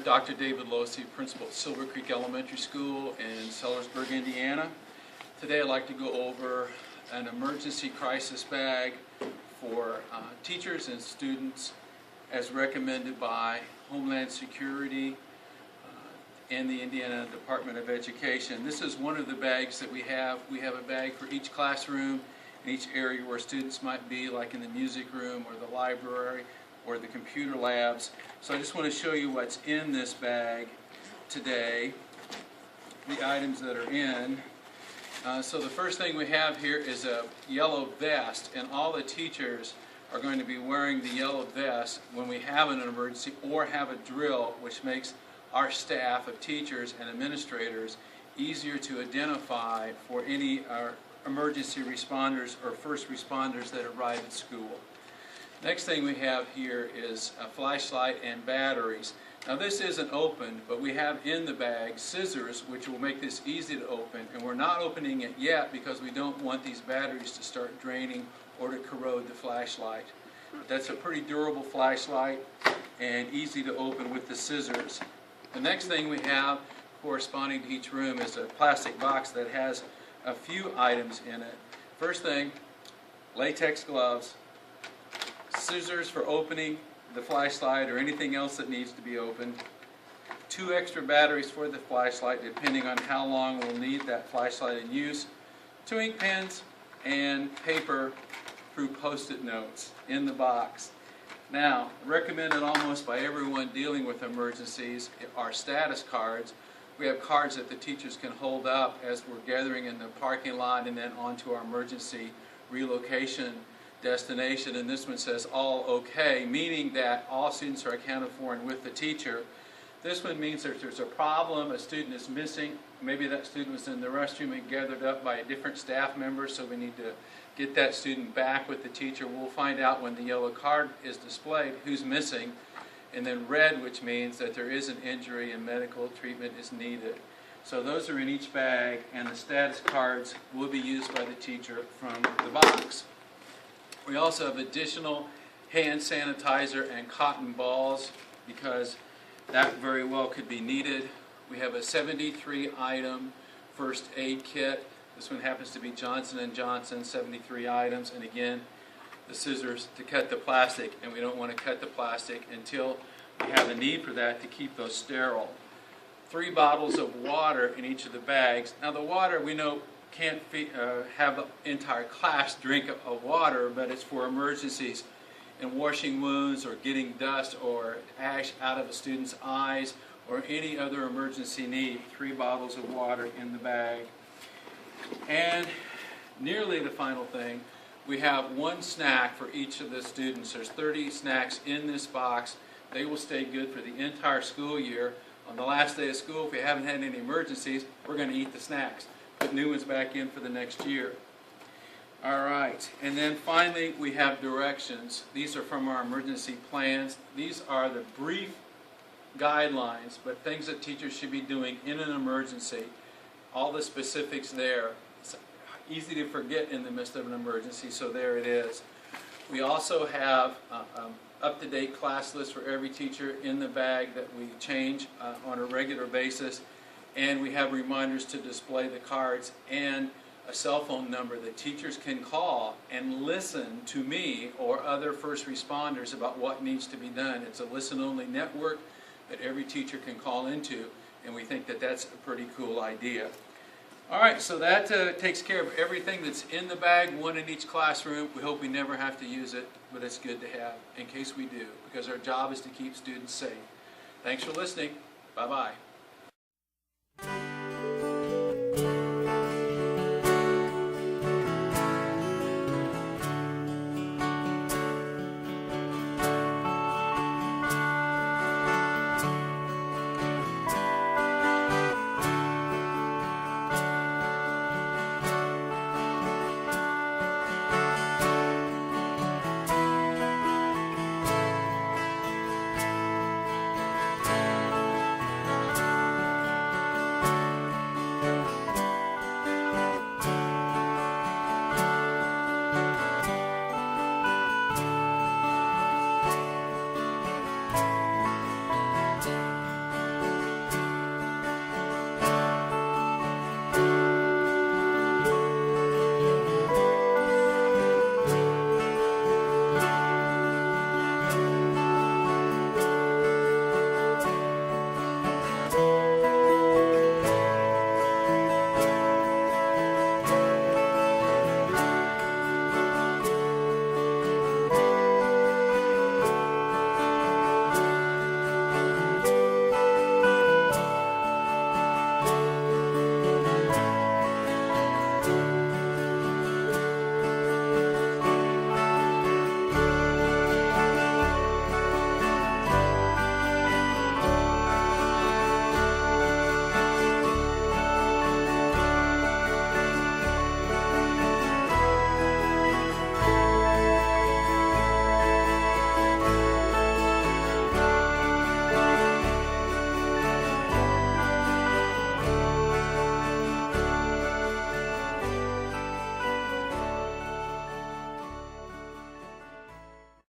Dr. David Losey, principal at Silver Creek Elementary School in Sellersburg, Indiana. Today I'd like to go over an emergency crisis bag for teachers and students as recommended by Homeland Security and the Indiana Department of Education. This is one of the bags that we have. We have a bag for each classroom in each area where students might be, like in the music room or the library or the computer labs. So I just want to show you what's in this bag today, the items that are in. So the first thing we have here is a yellow vest, and all the teachers are going to be wearing the yellow vest when we have an emergency or have a drill, which makes our staff of teachers and administrators easier to identify for any emergency responders or first responders that arrive at school. Next thing we have here is a flashlight and batteries. Now this isn't opened, but we have in the bag scissors which will make this easy to open, and we're not opening it yet because we don't want these batteries to start draining or to corrode the flashlight. But that's a pretty durable flashlight and easy to open with the scissors. The next thing we have corresponding to each room is a plastic box that has a few items in it. First thing, latex gloves, scissors for opening the flashlight or anything else that needs to be opened, 2 extra batteries for the flashlight depending on how long we'll need that flashlight in use, 2 ink pens, and paper through post-it notes in the box. Now, recommended almost by everyone dealing with emergencies are status cards. We have cards that the teachers can hold up as we're gathering in the parking lot and then onto our emergency relocation destination, and this one says all okay, meaning that all students are accounted for and with the teacher. This one means that if there's a problem, a student is missing, maybe that student was in the restroom and gathered up by a different staff member, so we need to get that student back with the teacher. We'll find out when the yellow card is displayed who's missing, and then red, which means that there is an injury and medical treatment is needed. So those are in each bag, and the status cards will be used by the teacher from the box. We also have additional hand sanitizer and cotton balls because that very well could be needed. We have a 73 item first aid kit. This one happens to be Johnson & Johnson, 73 items, and again the scissors to cut the plastic, and we don't want to cut the plastic until we have a need for that to keep those sterile. 3 bottles of water in each of the bags. Now the water we know can't have the entire class drink of water, but it's for emergencies and washing wounds or getting dust or ash out of a student's eyes or any other emergency need. 3 bottles of water in the bag. And nearly the final thing, we have 1 snack for each of the students. There's 30 snacks in this box. They will stay good for the entire school year. On the last day of school, if we haven't had any emergencies, we're going to eat the snacks. Put new ones back in for the next year. All right, and then finally we have directions. These are from our emergency plans. These are the brief guidelines, but things that teachers should be doing in an emergency. All the specifics there. It's easy to forget in the midst of an emergency, so there it is. We also have up-to-date class list for every teacher in the bag that we change on a regular basis. And we have reminders to display the cards and a cell phone number that teachers can call and listen to me or other first responders about what needs to be done. It's a listen-only network that every teacher can call into, and we think that that's a pretty cool idea. All right, so that takes care of everything that's in the bag, 1 in each classroom. We hope we never have to use it, but it's good to have in case we do, because our job is to keep students safe. Thanks for listening. Bye-bye.